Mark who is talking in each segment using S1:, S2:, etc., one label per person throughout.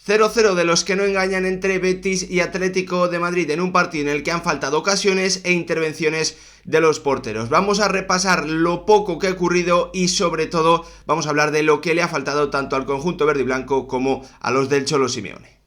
S1: 0-0 de los que no engañan entre Betis y Atlético de Madrid en un partido en el que han faltado ocasiones e intervenciones de los porteros. Vamos a repasar lo poco que ha ocurrido y sobre todo vamos a hablar de lo que le ha faltado tanto al conjunto verde y blanco como a los del Cholo Simeone.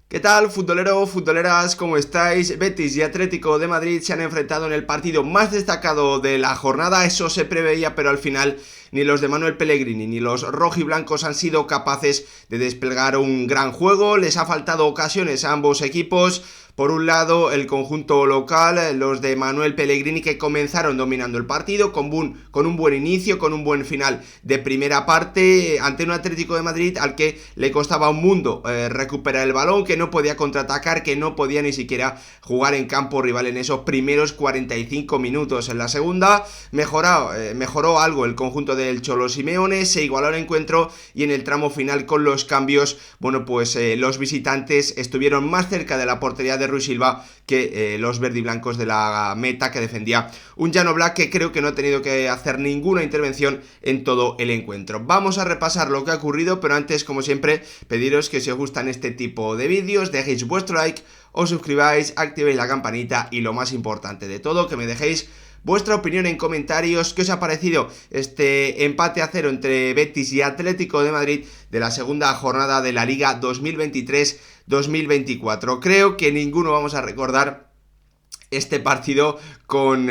S1: ¿Qué tal, futbolero, futboleras? ¿Cómo estáis? Betis y Atlético de Madrid se han enfrentado en el partido más destacado de la jornada. Eso se preveía, pero al final ni los de Manuel Pellegrini ni los rojiblancos han sido capaces de desplegar un gran juego. Les ha faltado ocasiones a ambos equipos. Por un lado, el conjunto local, los de Manuel Pellegrini, que comenzaron dominando el partido con un buen inicio, con un buen final de primera parte, ante un Atlético de Madrid al que le costaba un mundo recuperar el balón, que no podía contraatacar, que no podía ni siquiera jugar en campo rival en esos primeros 45 minutos. En la segunda mejoró algo el conjunto del Cholo Simeone, se igualó el encuentro y en el tramo final con los cambios, los visitantes estuvieron más cerca de la portería de Rui Silva que los verdiblancos de la meta que defendía un Jan Oblak, que creo que no ha tenido que hacer ninguna intervención en todo el encuentro. Vamos a repasar lo que ha ocurrido, pero antes, como siempre, pediros que si os gustan este tipo de vídeos, dejéis vuestro like, os suscribáis, activéis la campanita y lo más importante de todo, que me dejéis vuestra opinión en comentarios. ¿Qué os ha parecido este empate a 0 entre Betis y Atlético de Madrid de la segunda jornada de la Liga 2023-2024? Creo que ninguno vamos a recordar este partido con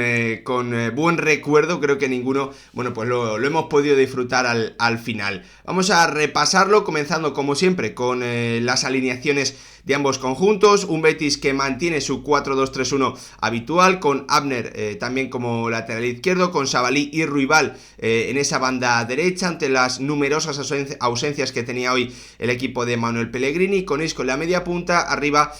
S1: buen recuerdo. Creo que ninguno, lo hemos podido disfrutar al final. Vamos a repasarlo, comenzando como siempre con las alineaciones de ambos conjuntos. Un Betis que mantiene su 4-2-3-1 habitual, con Abner también como lateral izquierdo, con Sabalí y Ruibal en esa banda derecha, ante las numerosas ausencias que tenía hoy el equipo de Manuel Pellegrini, con Isco en la media punta, arriba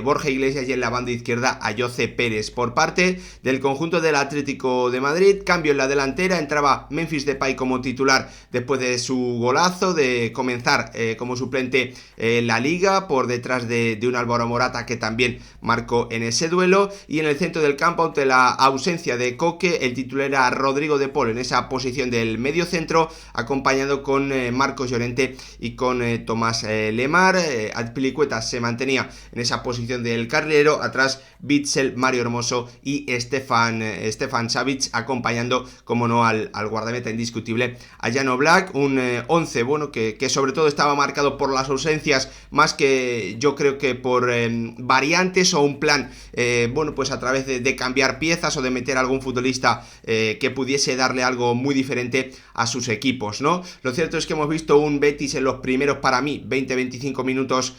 S1: Borja Iglesias y en la banda izquierda Ayoce Pérez. Por parte del conjunto del Atlético de Madrid, cambio en la delantera, entraba Memphis Depay como titular después de su golazo, de comenzar como suplente la Liga, por detrás de un Álvaro Morata que también marcó en ese duelo. Y en el centro del campo, ante la ausencia de Coque, el titular era Rodrigo de Paul en esa posición del medio centro, acompañado con Marcos Llorente y con Tomás Lemar. Azpilicueta se mantenía en esa posición del carrilero, atrás Witsel, Mario Hermoso y Stefan Savic, acompañando, como no, al guardameta indiscutible, a Jan Oblak. Un 11 que sobre todo estaba marcado por las ausencias, más que yo creo que por variantes o un plan a través de cambiar piezas o de meter a algún futbolista que pudiese darle algo muy diferente a sus equipos, ¿no? Lo cierto es que hemos visto un Betis en los primeros, para mí, 20-25 minutos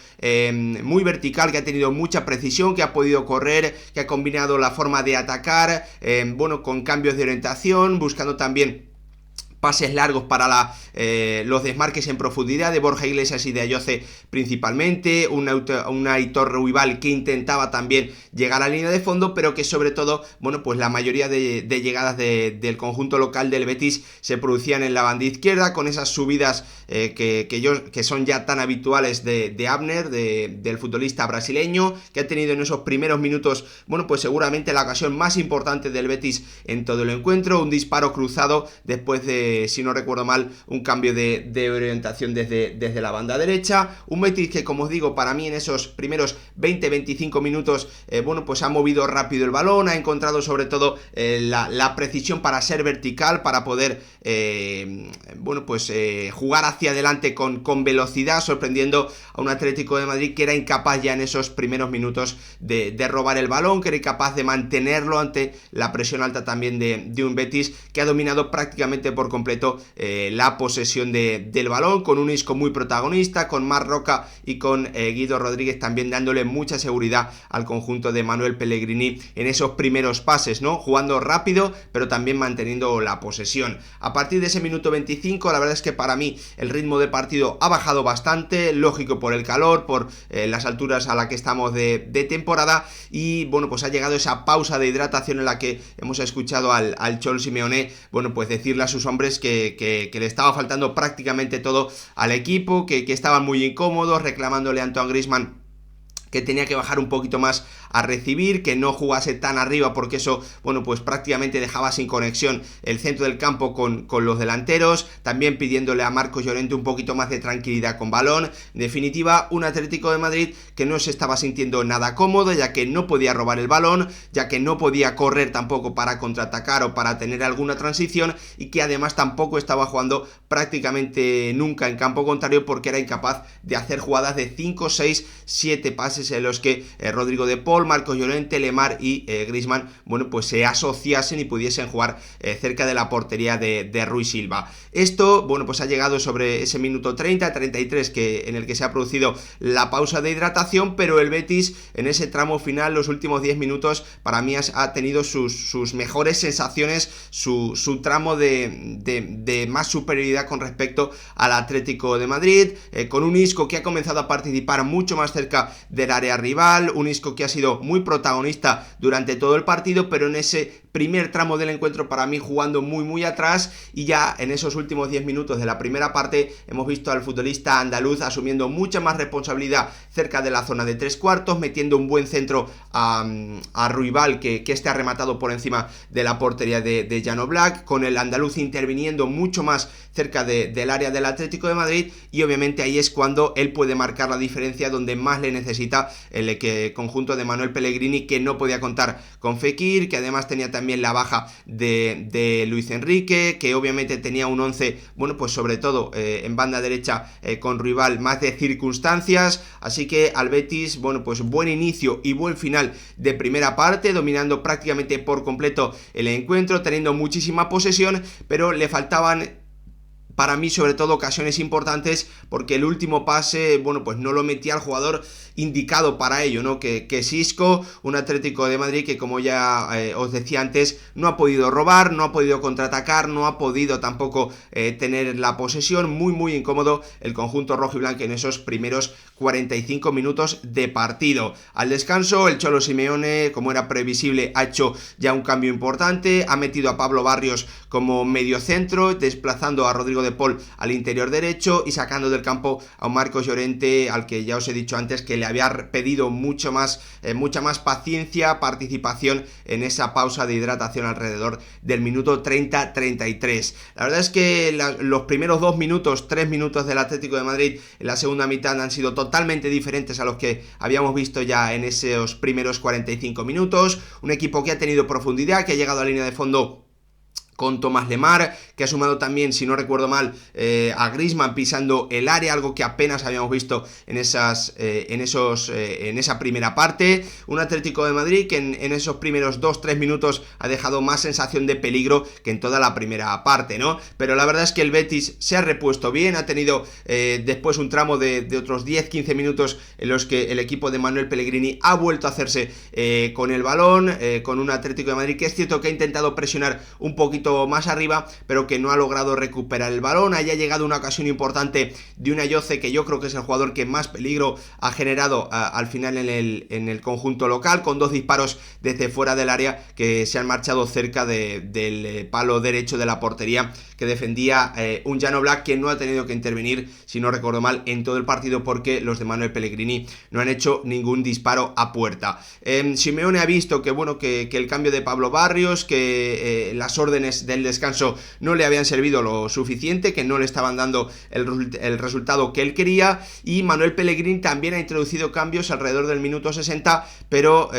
S1: muy vertical, que ha tenido mucha precisión, que ha podido correr, que ha combinado la forma de atacar con cambios de orientación, buscando también pases largos para los desmarques en profundidad de Borja Iglesias y de Ayoce principalmente, un Aitor Ruibal que intentaba también llegar a la línea de fondo, pero que sobre todo, la mayoría de llegadas del conjunto local del Betis se producían en la banda izquierda, con esas subidas que son ya tan habituales de Abner, del futbolista brasileño, que ha tenido en esos primeros minutos, seguramente la ocasión más importante del Betis en todo el encuentro, un disparo cruzado después de, si no recuerdo mal, un cambio de orientación desde la banda derecha. Un Betis que, como os digo, para mí en esos primeros 20-25 minutos ha movido rápido el balón, ha encontrado sobre todo la precisión para ser vertical, para poder jugar hacia adelante con velocidad, sorprendiendo a un Atlético de Madrid que era incapaz ya en esos primeros minutos de robar el balón, que era incapaz de mantenerlo ante la presión alta también de un Betis que ha dominado prácticamente por completo la posesión del balón, con un Isco muy protagonista, con Marc Roca y con Guido Rodríguez también dándole mucha seguridad al conjunto de Manuel Pellegrini en esos primeros pases, ¿no? Jugando rápido, pero también manteniendo la posesión. A partir de ese minuto 25, la verdad es que para mí el ritmo de partido ha bajado bastante, lógico por el calor, por las alturas a la que estamos de temporada, y ha llegado esa pausa de hidratación en la que hemos escuchado al Cholo Simeone decirle a sus hombres jugadores que le estaba faltando prácticamente todo al equipo, que estaban muy incómodos, reclamándole a Antoine Griezmann que tenía que bajar un poquito más a recibir, que no jugase tan arriba, porque eso, bueno, pues prácticamente dejaba sin conexión el centro del campo con los delanteros, también pidiéndole a Marcos Llorente un poquito más de tranquilidad con balón. En definitiva, un Atlético de Madrid que no se estaba sintiendo nada cómodo, ya que no podía robar el balón, ya que no podía correr tampoco para contraatacar o para tener alguna transición, y que además tampoco estaba jugando prácticamente nunca en campo contrario, porque era incapaz de hacer jugadas de 5, 6, 7 pases en los que Rodrigo de Paul, Marcos Llorente, Lemar y Griezmann, bueno, pues se asociasen y pudiesen jugar cerca de la portería de Rui Silva. Esto, bueno, pues ha llegado sobre ese minuto 30, 33 en el que se ha producido la pausa de hidratación, pero el Betis en ese tramo final, los últimos 10 minutos, para mí ha tenido sus mejores sensaciones, su tramo de más superioridad con respecto al Atlético de Madrid, con un Isco que ha comenzado a participar mucho más cerca del área rival, un Isco que ha sido muy protagonista durante todo el partido, pero en ese primer tramo del encuentro para mí jugando muy atrás, y ya en esos últimos 10 minutos de la primera parte hemos visto al futbolista andaluz asumiendo mucha más responsabilidad cerca de la zona de 3/4, metiendo un buen centro a Ruibal, que este ha rematado por encima de la portería de Jan Oblak, con el andaluz interviniendo mucho más cerca del área del Atlético de Madrid, y obviamente ahí es cuando él puede marcar la diferencia, donde más le necesita el conjunto de Manuel Pellegrini, que no podía contar con Fekir, que además tenía también la baja de Luis Enrique, que obviamente tenía un 11, bueno, pues sobre todo en banda derecha con Ruibal, más de circunstancias. Así que al Betis, bueno, pues buen inicio y buen final de primera parte, dominando prácticamente por completo el encuentro, teniendo muchísima posesión, pero le faltaban, para mí, sobre todo, ocasiones importantes, porque el último pase, bueno, pues no lo metía al jugador indicado para ello, ¿no? Que es Isco, un Atlético de Madrid que, como ya os decía antes, no ha podido robar, no ha podido contraatacar, no ha podido tampoco tener la posesión. Muy incómodo el conjunto rojo y blanco en esos primeros 45 minutos de partido. Al descanso, el Cholo Simeone, como era previsible, ha hecho ya un cambio importante, ha metido a Pablo Barrios como mediocentro, desplazando a Rodrigo de Paul al interior derecho y sacando del campo a un Marcos Llorente, al que ya os he dicho antes que le había pedido mucha más paciencia, participación en esa pausa de hidratación alrededor del minuto 30-33. La verdad es que los primeros 3 minutos del Atlético de Madrid en la segunda mitad han sido totalmente diferentes a los que habíamos visto ya en esos primeros 45 minutos. Un equipo que ha tenido profundidad, que ha llegado a la línea de fondo con Thomas Lemar, que ha sumado también, si no recuerdo mal, a Griezmann pisando el área, algo que apenas habíamos visto en esa primera parte. Un Atlético de Madrid que en esos primeros 2-3 minutos ha dejado más sensación de peligro que en toda la primera parte, ¿no? Pero la verdad es que el Betis se ha repuesto bien, ha tenido después un tramo de otros 10-15 minutos en los que el equipo de Manuel Pellegrini ha vuelto a hacerse con el balón, con un Atlético de Madrid que es cierto que ha intentado presionar un poquito más arriba, pero que no ha logrado recuperar el balón. Haya llegado una ocasión importante de un Ayoce, que yo creo que es el jugador que más peligro ha generado al final en el conjunto local, con 2 disparos desde fuera del área que se han marchado cerca del palo derecho de la portería que defendía un Jan Oblak, que no ha tenido que intervenir, si no recuerdo mal, en todo el partido, porque los de Manuel Pellegrini no han hecho ningún disparo a puerta. Simeone ha visto que, bueno, que el cambio de Pablo Barrios, que las órdenes del descanso no le habían servido lo suficiente, que no le estaban dando el resultado que él quería, y Manuel Pellegrini también ha introducido cambios alrededor del minuto 60, pero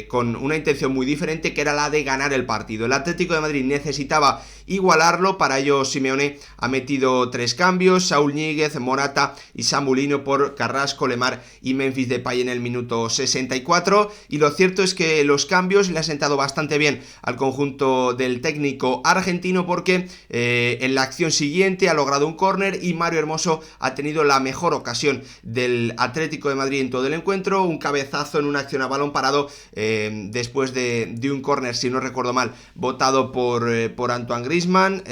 S1: con una intención muy diferente, que era la de ganar el partido. El Atlético de Madrid necesitaba igualarlo, para ello Simeone ha metido 3 cambios: Saúl Ñíguez, Morata y Samulino por Carrasco, Lemar y Memphis Depay en el minuto 64, y lo cierto es que los cambios le han sentado bastante bien al conjunto del técnico argentino, porque en la acción siguiente ha logrado un córner y Mario Hermoso ha tenido la mejor ocasión del Atlético de Madrid en todo el encuentro, un cabezazo en una acción a balón parado después de un córner, si no recuerdo mal, votado por Antoine Griezmann,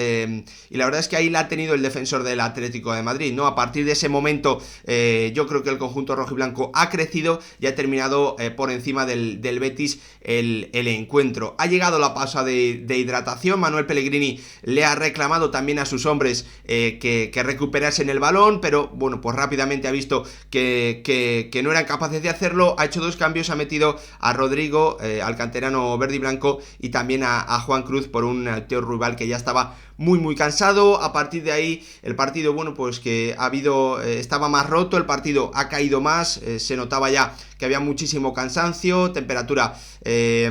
S1: y la verdad es que ahí la ha tenido el defensor del Atlético de Madrid, ¿no? A partir de ese momento yo creo que el conjunto rojiblanco ha crecido y ha terminado por encima del Betis el encuentro. Ha llegado la pausa de hidratación. Manuel Manuel Pellegrini le ha reclamado también a sus hombres que recuperasen el balón, pero bueno, pues rápidamente ha visto que no eran capaces de hacerlo, ha hecho 2 cambios, ha metido a Rodrigo, al canterano verde y blanco, y también a Juan Cruz por un Teo Ruibal que ya estaba muy cansado. A partir de ahí el partido, bueno, pues que ha habido, estaba más roto, el partido ha caído más, se notaba ya que había muchísimo cansancio, temperatura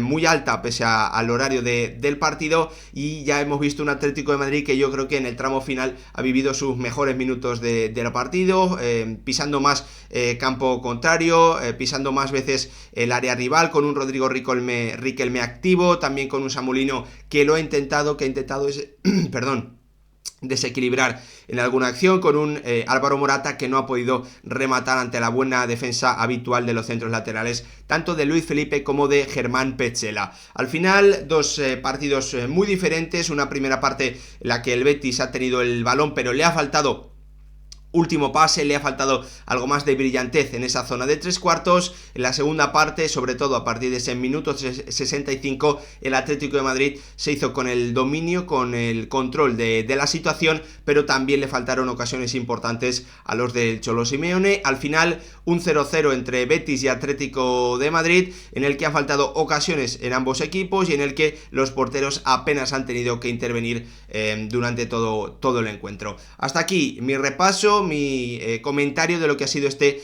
S1: muy alta pese al horario del partido, y ya hemos visto un Atlético de Madrid que yo creo que en el tramo final ha vivido sus mejores minutos del partido, pisando más campo contrario, pisando más veces el área rival, con un Rodrigo Riquelme activo, también con un Samulino que lo ha intentado, desequilibrar en alguna acción, con un Álvaro Morata que no ha podido rematar ante la buena defensa habitual de los centros laterales, tanto de Luis Felipe como de Germán Petzela. Al final, 2 partidos muy diferentes, una primera parte en la que el Betis ha tenido el balón, pero le ha faltado último pase, le ha faltado algo más de brillantez en esa zona de 3/4. En la segunda parte, sobre todo a partir de ese minuto 65, el Atlético de Madrid se hizo con el dominio, con el control de la situación, pero también le faltaron ocasiones importantes a los del Cholo Simeone. Al final, un 0-0 entre Betis y Atlético de Madrid, en el que han faltado ocasiones en ambos equipos y en el que los porteros apenas han tenido que intervenir durante todo el encuentro. Hasta aquí mi repaso, mi comentario de lo que ha sido este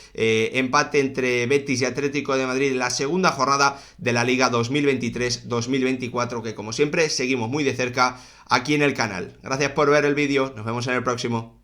S1: empate entre Betis y Atlético de Madrid en la segunda jornada de la Liga 2023-2024, que como siempre seguimos muy de cerca aquí en el canal. Gracias por ver el vídeo, nos vemos en el próximo.